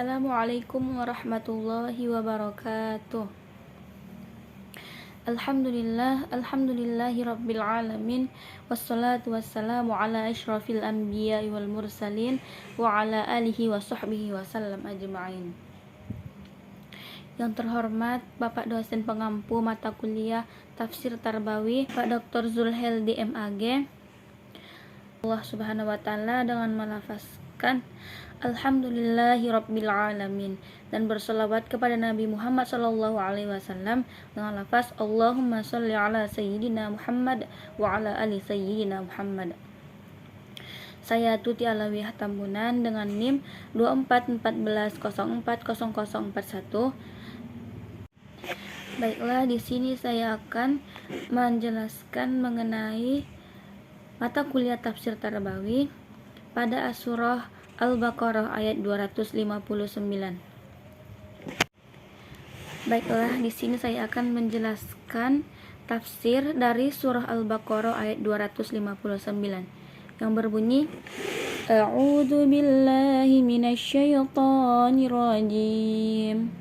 Assalamualaikum warahmatullahi wabarakatuh. Alhamdulillahi rabbil alamin. Wassalatu wassalamu ala asyrafil anbiya'i wal mursalin wa ala alihi wa sahbihi wasallam ajma'in. Yang terhormat Bapak dosen pengampu mata kuliah Tafsir Tarbawi, Pak Dr. Zulheldi MAG. Allah Subhanahu wa taala dengan melafazkan Alhamdulillahi rabbil alamin dan berselawat kepada Nabi Muhammad sallallahu alaihi wasallam dengan lafaz Allahumma shalli ala sayyidina Muhammad wa ala ali sayyidina Muhammad. Saya Tuti Alawiyah Tambunan dengan NIM 2414040041. Baiklah, di sini saya akan menjelaskan mengenai mata kuliah Tafsir Tarbawi pada Surah Al-Baqarah ayat 259. Baiklah, di sini saya akan menjelaskan tafsir dari surah Al-Baqarah ayat 259 yang berbunyi A'udzu billahi minasyaitonir rajim.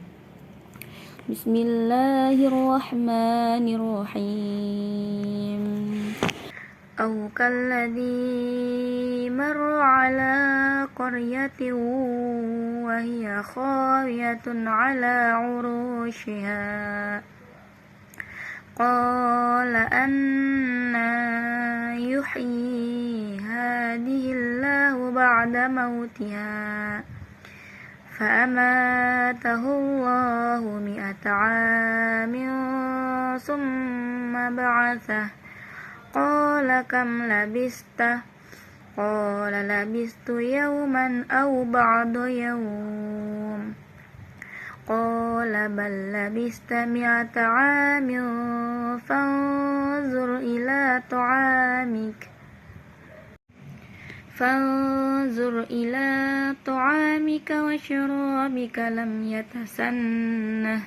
Bismillahirrahmanirrahim. أو كالذي مر على قرية وهي خاوية على عروشها قال أنى يحيي هذه الله بعد موتها فأماته الله 100 عام ثم بعثه قال كم لبثت قال لبثت يوما أو بعض يوم قال بل لبثت 100 عام فانظر إلى طعامك وشرابك لم يتسنه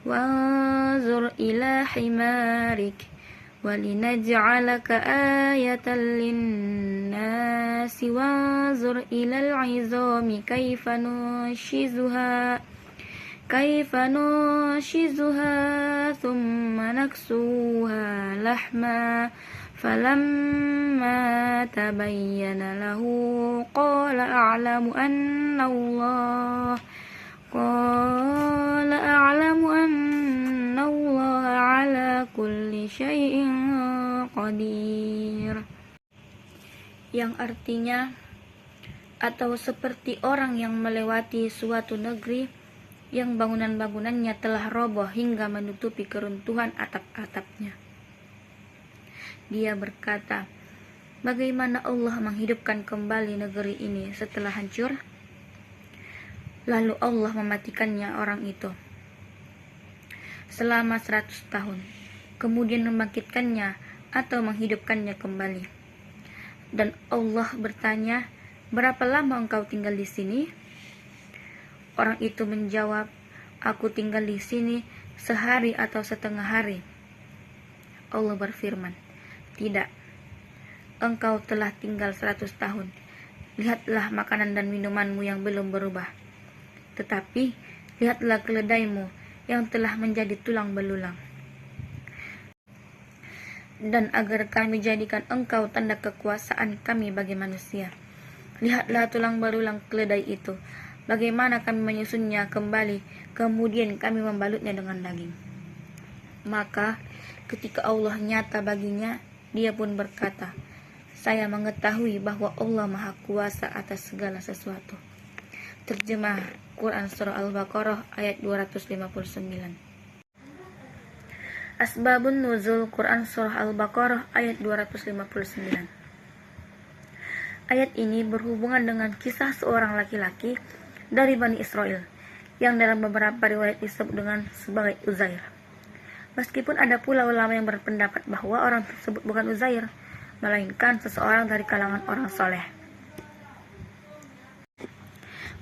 وانظر إلى حمارك ولنجعلك آية للناس وانظر إلى العظام كيف ننشزها ثم نكسوها لحما فلما تبين له قال أعلم أن الله على كل شيء qadir, yang artinya atau seperti orang yang melewati suatu negeri yang bangunan-bangunannya telah roboh hingga menutupi keruntuhan atap-atapnya. Dia berkata, bagaimana Allah menghidupkan kembali negeri ini setelah hancur? Lalu Allah mematikannya orang itu selama 100 tahun, kemudian membangkitkannya atau menghidupkannya kembali. Dan Allah bertanya, berapa lama engkau tinggal di sini? Orang itu menjawab, aku tinggal di sini sehari atau setengah hari. Allah berfirman, tidak, engkau telah tinggal 100 tahun. Lihatlah makanan dan minumanmu yang belum berubah. Tetapi lihatlah keledaimu yang telah menjadi tulang belulang. Dan agar kami jadikan engkau tanda kekuasaan kami bagi manusia. Lihatlah tulang belulang keledai itu, bagaimana kami menyusunnya kembali, kemudian kami membalutnya dengan daging. Maka ketika Allah nyata baginya, dia pun berkata, saya mengetahui bahwa Allah Maha Kuasa atas segala sesuatu. Terjemah Quran Surah Al-Baqarah ayat 259. Asbabun Nuzul Quran Surah Al-Baqarah ayat 259. Ayat ini berhubungan dengan kisah seorang laki-laki dari Bani Israel yang dalam beberapa riwayat disebut dengan sebagai Uzair. Meskipun ada pula ulama yang berpendapat bahwa orang tersebut bukan Uzair, melainkan seseorang dari kalangan orang soleh.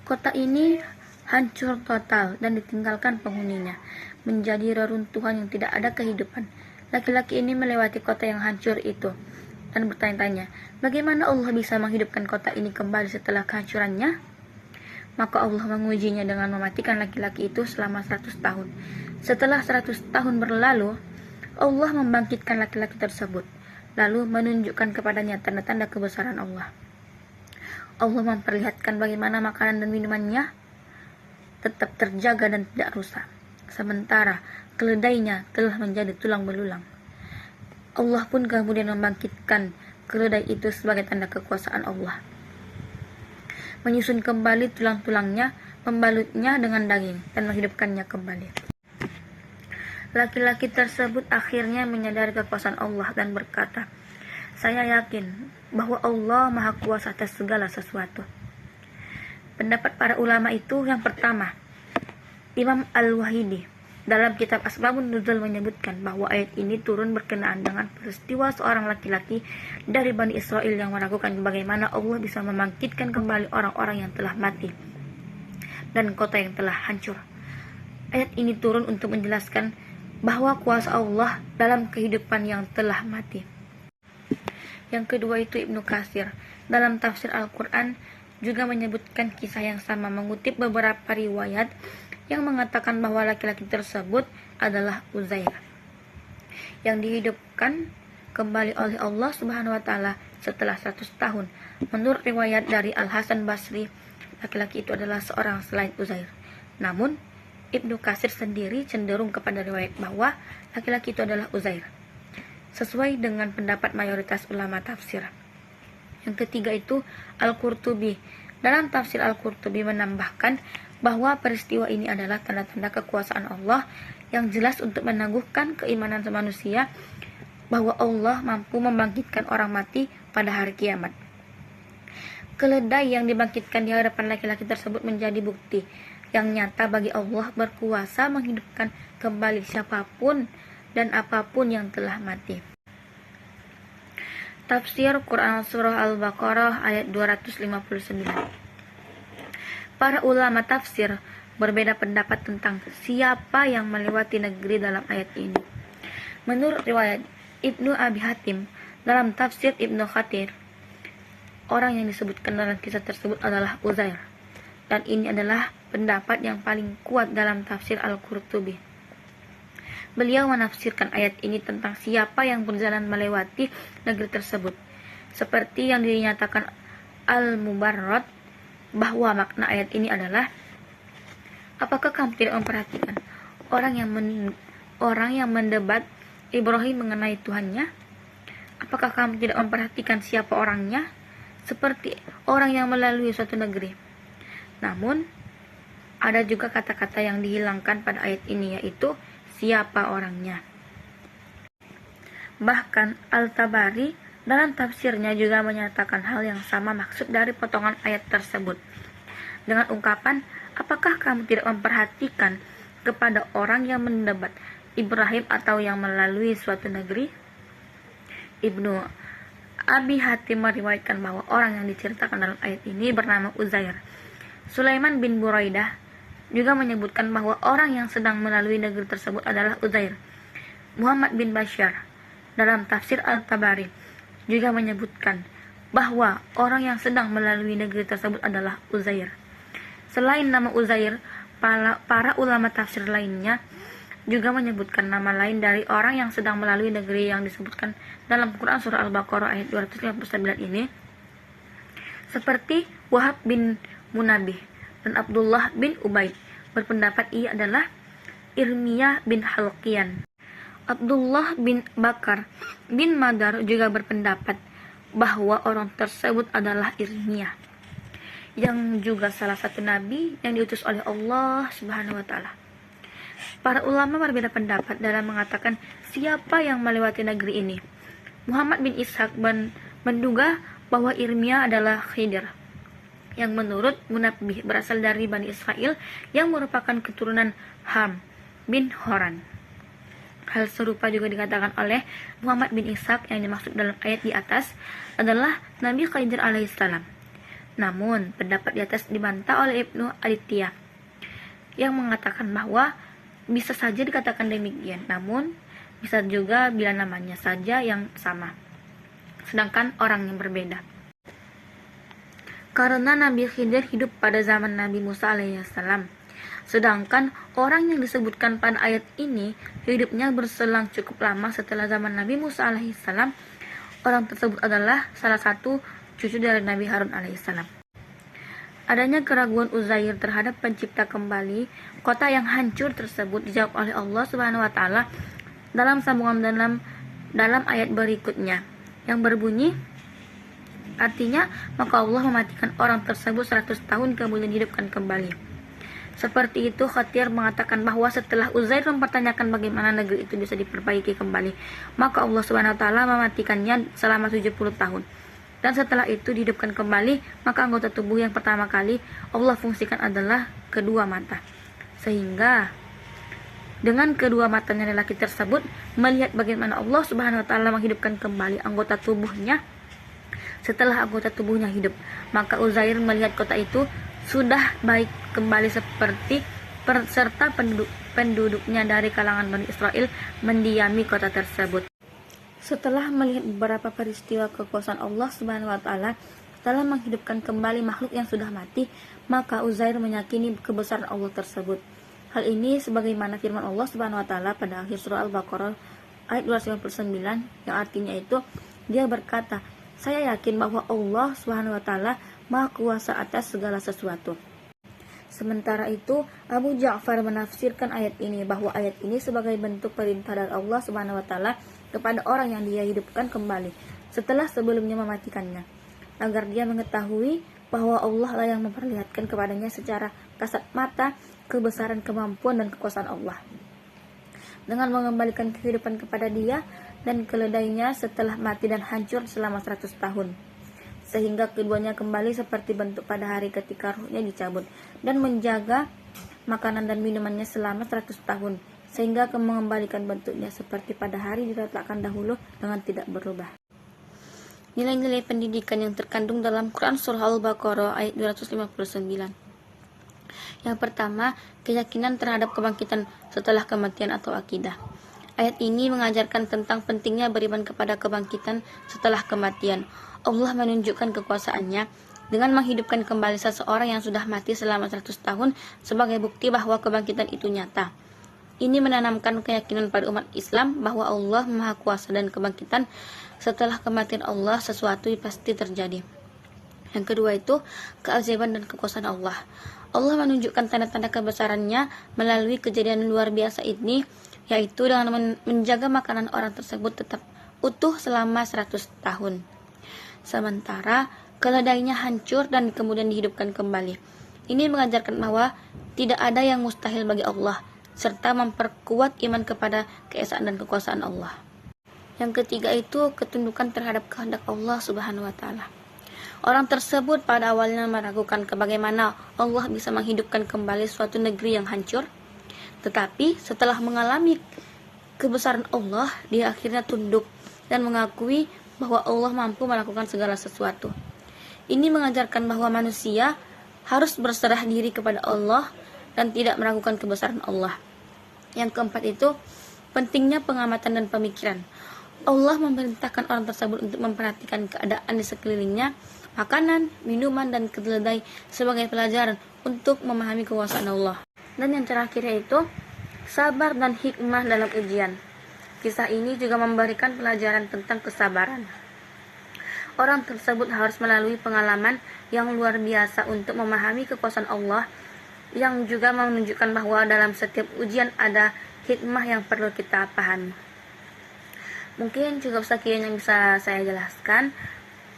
Kota ini hancur total dan ditinggalkan penghuninya, menjadi reruntuhan yang tidak ada kehidupan. Laki-laki ini melewati kota yang hancur itu dan bertanya-tanya, bagaimana Allah bisa menghidupkan kota ini kembali setelah kehancurannya? Maka Allah mengujinya dengan mematikan laki-laki itu selama 100 tahun. Setelah 100 tahun berlalu, Allah membangkitkan laki-laki tersebut, lalu menunjukkan kepadanya tanda-tanda kebesaran Allah. Allah memperlihatkan bagaimana makanan dan minumannya tetap terjaga dan tidak rusak, sementara keledainya telah menjadi tulang belulang. Allah pun kemudian membangkitkan keledai itu sebagai tanda kekuasaan Allah, menyusun kembali tulang-tulangnya, membalutnya dengan daging, dan menghidupkannya kembali. Laki-laki tersebut akhirnya menyadari kekuasaan Allah dan berkata, "Saya yakin bahwa Allah Maha Kuasa atas segala sesuatu." Pendapat para ulama itu yang pertama, Imam Al-Wahidi dalam kitab Asbabun Nuzul menyebutkan bahwa ayat ini turun berkenaan dengan peristiwa seorang laki-laki dari Bani Israel yang meragukan bagaimana Allah bisa membangkitkan kembali orang-orang yang telah mati dan kota yang telah hancur. Ayat ini turun untuk menjelaskan bahwa kuasa Allah dalam kehidupan yang telah mati. Yang kedua itu Ibnu Katsir dalam tafsir Al-Quran juga menyebutkan kisah yang sama, mengutip beberapa riwayat yang mengatakan bahwa laki-laki tersebut adalah Uzair yang dihidupkan kembali oleh Allah Subhanahu wa taala setelah 100 tahun. Menurut riwayat dari Al-Hasan Basri, laki-laki itu adalah seorang selain Uzair. Namun Ibnu Katsir sendiri cenderung kepada riwayat bahwa laki-laki itu adalah Uzair, sesuai dengan pendapat mayoritas ulama tafsir. Yang ketiga itu Al-Qurtubi. Dalam tafsir Al-Qurtubi menambahkan bahwa peristiwa ini adalah tanda-tanda kekuasaan Allah yang jelas untuk meneguhkan keimanan manusia bahwa Allah mampu membangkitkan orang mati pada hari kiamat. Keledai yang dibangkitkan di hadapan laki-laki tersebut menjadi bukti yang nyata bagi Allah berkuasa menghidupkan kembali siapapun dan apapun yang telah mati. Tafsir Quran Surah Al-Baqarah ayat 259. Para ulama tafsir berbeda pendapat tentang siapa yang melewati negeri dalam ayat ini. Menurut riwayat Ibnu Abi Hatim dalam tafsir Ibnu Katsir, orang yang disebutkan dalam kisah tersebut adalah Uzair, dan ini adalah pendapat yang paling kuat dalam tafsir Al-Qurtubi. Beliau menafsirkan ayat ini tentang siapa yang berjalan melewati negeri tersebut, seperti yang dinyatakan Al-Mubarrad, bahwa makna ayat ini adalah, apakah kamu tidak memperhatikan orang yang mendebat Ibrahim mengenai Tuhannya? Apakah kamu tidak memperhatikan siapa orangnya? Seperti orang yang melalui suatu negeri. Namun ada juga kata-kata yang dihilangkan pada ayat ini, yaitu siapa orangnya. Bahkan Al-Tabari dalam tafsirnya juga menyatakan hal yang sama maksud dari potongan ayat tersebut, dengan ungkapan, apakah kamu tidak memperhatikan kepada orang yang mendebat Ibrahim atau yang melalui suatu negeri? Ibnu Abi Hatim meriwayatkan bahwa orang yang diceritakan dalam ayat ini bernama Uzair. Sulaiman bin Buraidah juga menyebutkan bahwa orang yang sedang melalui negeri tersebut adalah Uzair. Muhammad bin Bashar dalam tafsir Al-Tabari juga menyebutkan bahwa orang yang sedang melalui negeri tersebut adalah Uzair. Selain nama Uzair, para ulama tafsir lainnya juga menyebutkan nama lain dari orang yang sedang melalui negeri yang disebutkan dalam Quran Surah Al-Baqarah ayat 259 ini, seperti Wahab bin Munabih dan Abdullah bin Ubaid berpendapat ia adalah Irmiyah bin Halqian. Abdullah bin Bakar bin Madar juga berpendapat bahwa orang tersebut adalah Irmiyah, yang juga salah satu nabi yang diutus oleh Allah Subhanahu wa taala. Para ulama berbeda pendapat dalam mengatakan siapa yang melewati negeri ini. Muhammad bin Ishaq menduga bahwa Irmiyah adalah Khidir, yang menurut Munabbih berasal dari Bani Israel yang merupakan keturunan Ham bin Horan. Hal serupa juga dikatakan oleh Muhammad bin Ishaq yang dimaksud dalam ayat di atas adalah Nabi Khidir alaihissalam. Namun pendapat di atas dibantah oleh Ibnu Aditya yang mengatakan bahwa bisa saja dikatakan demikian, namun bisa juga bila namanya saja yang sama, sedangkan orang yang berbeda. karena Nabi Khidir hidup pada zaman Nabi Musa alaihissalam. Sedangkan orang yang disebutkan pada ayat ini hidupnya berselang cukup lama setelah zaman Nabi Musa alaihissalam. Orang tersebut adalah salah satu cucu dari Nabi Harun alaihissalam. Adanya keraguan Uzair terhadap pencipta kembali kota yang hancur tersebut dijawab oleh Allah Subhanahu wa taala dalam sambungan dalam ayat berikutnya yang berbunyi, artinya maka Allah mematikan orang tersebut 100 tahun kemudian dihidupkan kembali. Seperti itu Khatir mengatakan bahwa setelah Uzair mempertanyakan bagaimana negeri itu bisa diperbaiki kembali, maka Allah Subhanahu wa taala mematikannya selama 70 tahun. Dan setelah itu dihidupkan kembali, maka anggota tubuh yang pertama kali Allah fungsikan adalah kedua mata. Sehingga dengan kedua matanya lelaki tersebut melihat bagaimana Allah Subhanahu wa taala menghidupkan kembali anggota tubuhnya setelah anggota tubuhnya hidup, maka Uzair melihat kota itu sudah baik kembali seperti serta penduduknya dari kalangan Bani Israel mendiami kota tersebut. Setelah melihat beberapa peristiwa kekuasaan Allah Subhanahu wa taala dalam menghidupkan kembali makhluk yang sudah mati, maka Uzair meyakini kebesaran Allah tersebut. Hal ini sebagaimana firman Allah Subhanahu wa taala pada akhir surah Al-Baqarah ayat 259 yang artinya itu dia berkata, "Saya yakin bahwa Allah Subhanahu wa taala Maha Kuasa atas segala sesuatu." Sementara itu, Abu Ja'far menafsirkan ayat ini bahwa ayat ini sebagai bentuk perintah dari Allah Subhanahu wa taala kepada orang yang dia hidupkan kembali setelah sebelumnya mematikannya, agar dia mengetahui bahwa Allah lah yang memperlihatkan kepadanya secara kasat mata kebesaran, kemampuan, dan kekuasaan Allah dengan mengembalikan kehidupan kepada dia dan keledainya setelah mati dan hancur selama 100 tahun. Sehingga keduanya kembali seperti bentuk pada hari ketika ruhnya dicabut, dan menjaga makanan dan minumannya selama 100 tahun, sehingga mengembalikan bentuknya seperti pada hari diletakkan dahulu dengan tidak berubah. Nilai-nilai pendidikan yang terkandung dalam Quran Surah Al-Baqarah ayat 259. Yang pertama, keyakinan terhadap kebangkitan setelah kematian atau akidah. Ayat ini mengajarkan tentang pentingnya beriman kepada kebangkitan setelah kematian. Allah menunjukkan kekuasaannya dengan menghidupkan kembali seseorang yang sudah mati selama 100 tahun sebagai bukti bahwa kebangkitan itu nyata. Ini menanamkan keyakinan pada umat Islam bahwa Allah Maha Kuasa dan kebangkitan setelah kematian Allah sesuatu pasti terjadi. Yang kedua itu keajaiban dan kekuasaan Allah. Allah menunjukkan tanda-tanda kebesarannya melalui kejadian luar biasa ini, yaitu dengan menjaga makanan orang tersebut tetap utuh selama 100 tahun. Sementara keledainya hancur dan kemudian dihidupkan kembali. Ini mengajarkan bahwa tidak ada yang mustahil bagi Allah, serta memperkuat iman kepada keesaan dan kekuasaan Allah. Yang ketiga itu ketundukan terhadap kehendak Allah Subhanahu wa taala. Orang tersebut pada awalnya meragukan bagaimana Allah bisa menghidupkan kembali suatu negeri yang hancur. Tetapi setelah mengalami kebesaran Allah, dia akhirnya tunduk dan mengakui bahwa Allah mampu melakukan segala sesuatu. Ini mengajarkan bahwa manusia harus berserah diri kepada Allah dan tidak meragukan kebesaran Allah. Yang keempat itu pentingnya pengamatan dan pemikiran. Allah memerintahkan orang tersebut untuk memperhatikan keadaan di sekelilingnya, makanan, minuman, dan keledai sebagai pelajaran untuk memahami kekuasaan Allah. Dan yang terakhir yaitu sabar dan hikmah dalam ujian. Kisah ini juga memberikan pelajaran tentang kesabaran. Orang tersebut harus melalui pengalaman yang luar biasa untuk memahami kekuasaan Allah, yang juga menunjukkan bahwa dalam setiap ujian ada hikmah yang perlu kita pahami. Mungkin cukup sekian yang bisa saya jelaskan.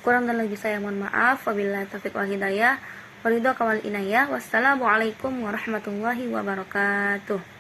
Kurang dan lebih saya mohon maaf. Wabillahi taufiq wal hidayah. Waridho kawal inayah. Wassalamualaikum warahmatullahi wabarakatuh.